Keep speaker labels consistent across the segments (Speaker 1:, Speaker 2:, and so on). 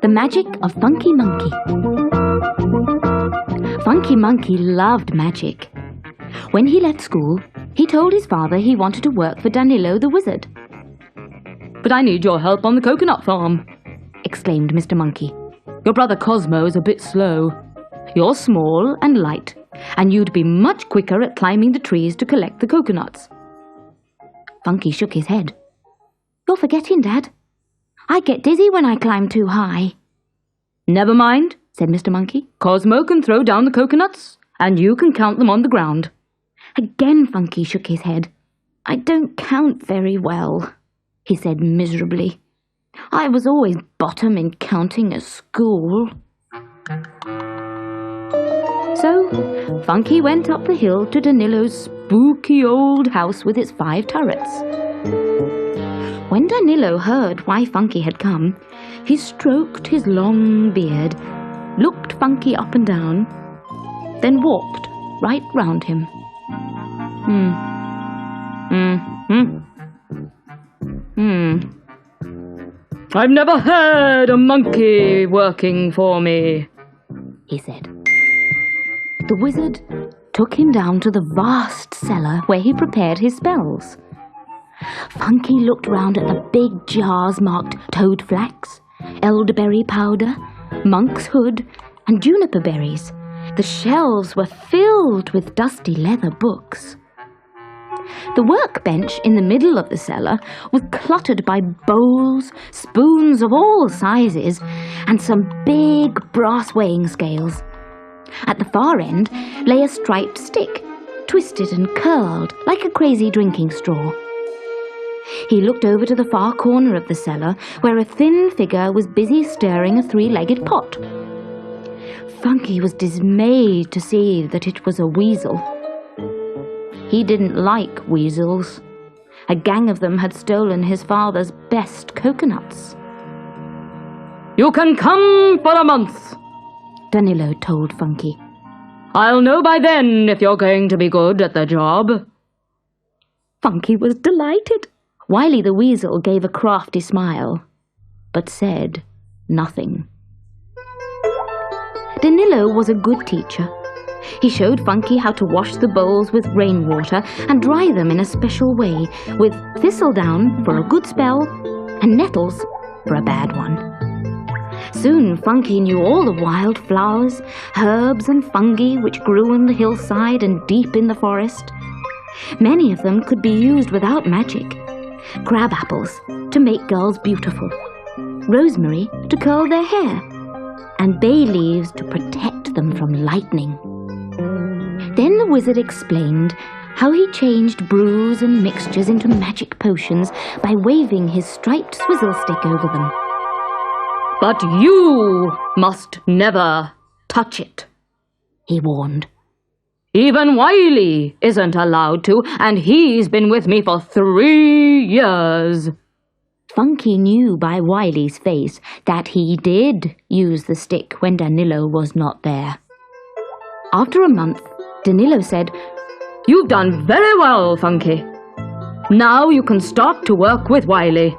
Speaker 1: The Magic of Funky Monkey. Funky Monkey loved magic. When he left school, he told his father he wanted to work for Danilo the Wizard.
Speaker 2: "But I need your help on the coconut farm,"
Speaker 1: exclaimed Mr. Monkey.
Speaker 2: "Your brother Cosmo is a bit slow. You're small and light, and you'd be much quicker at climbing the trees to collect the coconuts."
Speaker 1: Funky shook his head. "You're forgetting, Dad. I get dizzy when I climb too high."
Speaker 2: "Never mind,"
Speaker 1: said Mr. Monkey.
Speaker 2: "Cosmo can throw down the coconuts, and you can count them on the ground."
Speaker 1: Again Funky shook his head. "I don't count very well," he said miserably. "I was always bottom in counting at school." So, Funky went up the hill to Danilo's spooky old house with its 5 turrets. When Danilo heard why Funky had come, he stroked his long beard, looked Funky up and down, then walked right round him.
Speaker 2: "I've never had a monkey working for me,"
Speaker 1: he said. The wizard took him down to the vast cellar where he prepared his spells. Funky looked round at the big jars marked toad flax, elderberry powder, monk's hood, and juniper berries. The shelves were filled with dusty leather books. The workbench in the middle of the cellar was cluttered by bowls, spoons of all sizes, and some big brass weighing scales. At the far end lay a striped stick, twisted and curled like a crazy drinking straw. He looked over to the far corner of the cellar, where a thin figure was busy stirring a 3-legged pot. Funky was dismayed to see that it was a weasel. He didn't like weasels. A gang of them had stolen his father's best coconuts.
Speaker 2: "You can come for a month,"
Speaker 1: Danilo told Funky.
Speaker 2: "I'll know by then if you're going to be good at the job."
Speaker 1: Funky was delighted. Wiley the Weasel gave a crafty smile, but said nothing. Danilo was a good teacher. He showed Funky how to wash the bowls with rainwater and dry them in a special way, with thistledown for a good spell and nettles for a bad one. Soon Funky knew all the wild flowers, herbs and fungi which grew on the hillside and deep in the forest. Many of them could be used without magic. Crab apples to make girls beautiful, rosemary to curl their hair, and bay leaves to protect them from lightning. Then the wizard explained how he changed brews and mixtures into magic potions by waving his striped swizzle stick over them.
Speaker 2: "But you must never touch it," he warned. "Even Wiley isn't allowed to, and he's been with me for 3 years.
Speaker 1: Funky knew by Wiley's face that he did use the stick when Danilo was not there. After a month, Danilo said, "You've done very well, Funky. Now you can start to work with Wiley.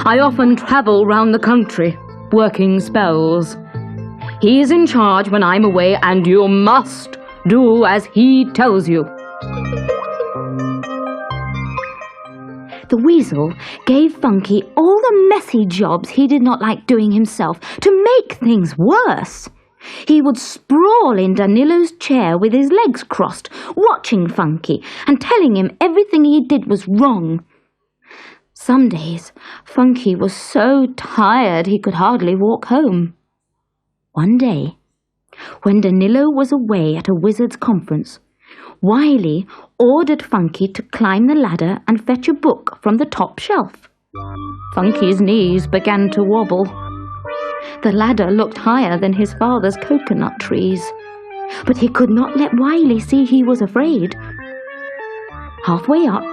Speaker 1: I often travel round the country, working spells. He's in charge when I'm away, and you must do as he tells you." The weasel gave Funky all the messy jobs he did not like doing himself to make things worse. He would sprawl in Danilo's chair with his legs crossed, watching Funky and telling him everything he did was wrong. Some days, Funky was so tired he could hardly walk home. One day, when Danilo was away at a wizard's conference, Wiley ordered Funky to climb the ladder and fetch a book from the top shelf. Funky's knees began to wobble. The ladder looked higher than his father's coconut trees, but he could not let Wiley see he was afraid. Halfway up,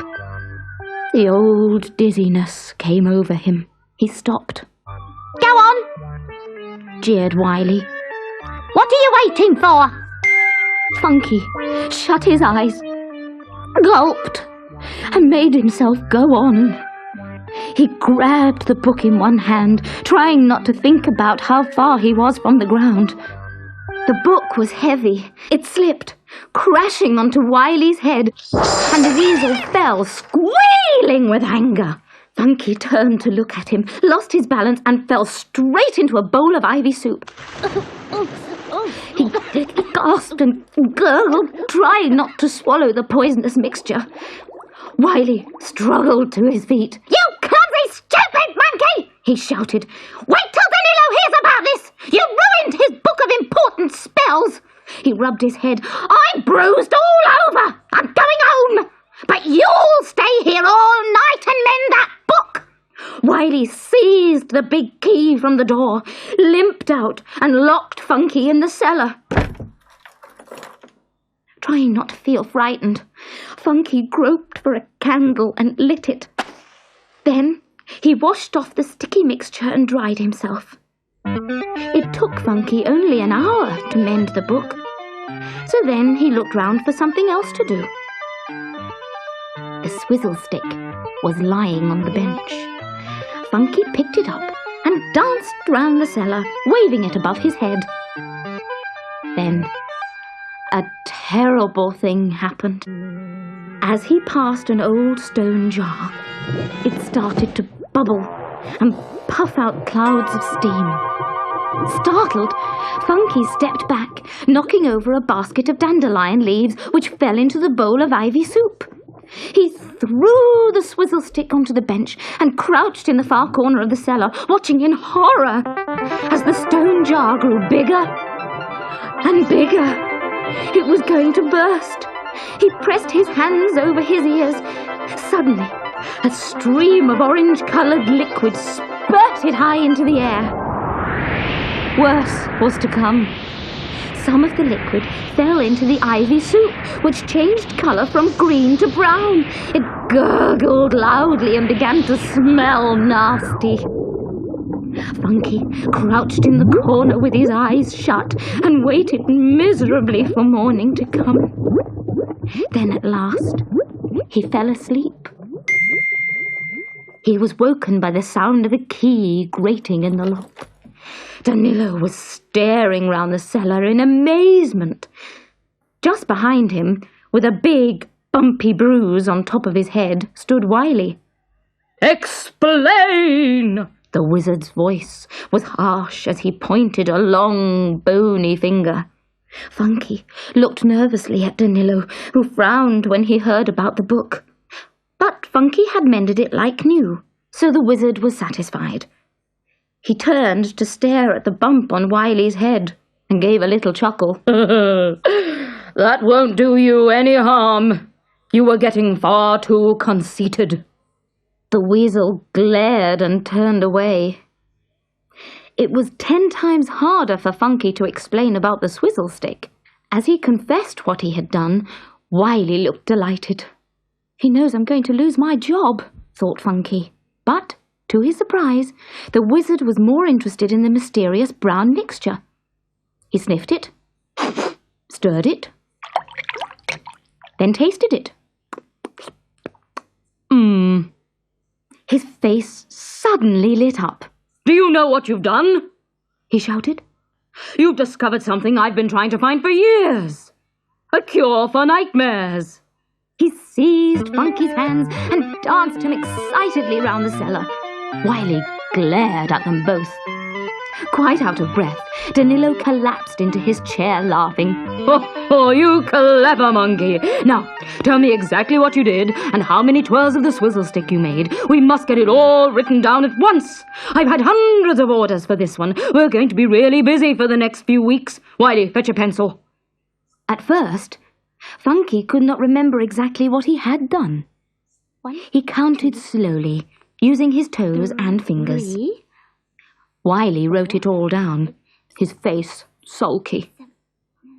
Speaker 1: the old dizziness came over him. He stopped. "Go on," jeered Wiley. "What are you waiting for?" Funky shut his eyes, gulped, and made himself go on. He grabbed the book in one hand, trying not to think about how far he was from the ground. The book was heavy. It slipped, crashing onto Wiley's head, and the weasel fell, squealing with anger. Funky turned to look at him, lost his balance, and fell straight into a bowl of ivy soup. He gasped and gurgled, trying not to swallow the poisonous mixture. Wiley struggled to his feet. "You clumsy, stupid monkey!" he shouted. "Wait till Danilo hears about this! You ruined his book of important spells!" He rubbed his head. "I'm bruised all over! I'm going home! But you'll stay here all night and mend that book!" Wiley seized the big key from the door, limped out, and locked Funky in the cellar. Trying not to feel frightened, Funky groped for a candle and lit it. Then he washed off the sticky mixture and dried himself. It took Funky only an hour to mend the book, so then he looked round for something else to do. The swizzle stick was lying on the bench. Funky picked it up and danced round the cellar, waving it above his head. Then a terrible thing happened. As he passed an old stone jar, it started to bubble and puff out clouds of steam. Startled, Funky stepped back, knocking over a basket of dandelion leaves which fell into the bowl of ivy soup. He threw the swizzle stick onto the bench and crouched in the far corner of the cellar, watching in horror as the stone jar grew bigger and bigger. It was going to burst. He pressed his hands over his ears. Suddenly, a stream of orange-coloured liquid spurted high into the air. Worse was to come. Some of the liquid fell into the ivy soup, which changed colour from green to brown. It gurgled loudly and began to smell nasty. Funky crouched in the corner with his eyes shut and waited miserably for morning to come. Then at last, he fell asleep. He was woken by the sound of a key grating in the lock. Danilo was staring round the cellar in amazement. Just behind him, with a big, bumpy bruise on top of his head, stood Wiley.
Speaker 2: "Explain!"
Speaker 1: The wizard's voice was harsh as he pointed a long, bony finger. Funky looked nervously at Danilo, who frowned when he heard about the book. But Funky had mended it like new, so the wizard was satisfied. He turned to stare at the bump on Wiley's head and gave a little chuckle.
Speaker 2: "That won't do you any harm. You were getting far too conceited."
Speaker 1: The weasel glared and turned away. It was 10 times harder for Funky to explain about the swizzle stick. As he confessed what he had done, Wiley looked delighted. "He knows I'm going to lose my job," thought Funky. But, to his surprise, the wizard was more interested in the mysterious brown mixture. He sniffed it, stirred it, then tasted it. His face suddenly lit up.
Speaker 2: "Do you know what you've done?"
Speaker 1: he shouted.
Speaker 2: "You've discovered something I've been trying to find for years. A cure for nightmares."
Speaker 1: He seized Funky's hands and danced him excitedly round the cellar. Wiley glared at them both. Quite out of breath, Danilo collapsed into his chair, laughing.
Speaker 2: Oh, you clever monkey. Now, tell me exactly what you did and how many twirls of the swizzle stick you made. We must get it all written down at once. I've had hundreds of orders for this one. We're going to be really busy for the next few weeks. Wiley, fetch a pencil."
Speaker 1: At first, Funky could not remember exactly what he had done. He counted slowly, using his toes and fingers. Wiley wrote it all down, his face sulky,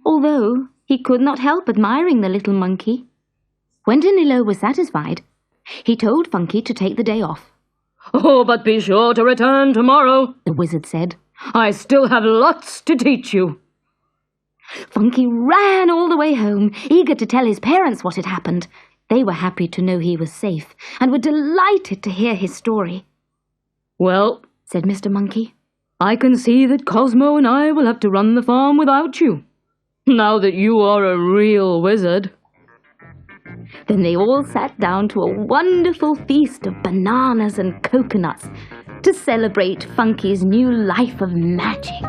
Speaker 1: although he could not help admiring the little monkey. When Danilo was satisfied, he told Funky to take the day off.
Speaker 2: "Oh, but be sure to return tomorrow,"
Speaker 1: the wizard said.
Speaker 2: "I still have lots to teach you."
Speaker 1: Funky ran all the way home, eager to tell his parents what had happened. They were happy to know he was safe, and were delighted to hear his story.
Speaker 2: "Well,"
Speaker 1: said Mr. Monkey,
Speaker 2: "I can see that Cosmo and I will have to run the farm without you, now that you are a real wizard."
Speaker 1: Then they all sat down to a wonderful feast of bananas and coconuts to celebrate Funky's new life of magic.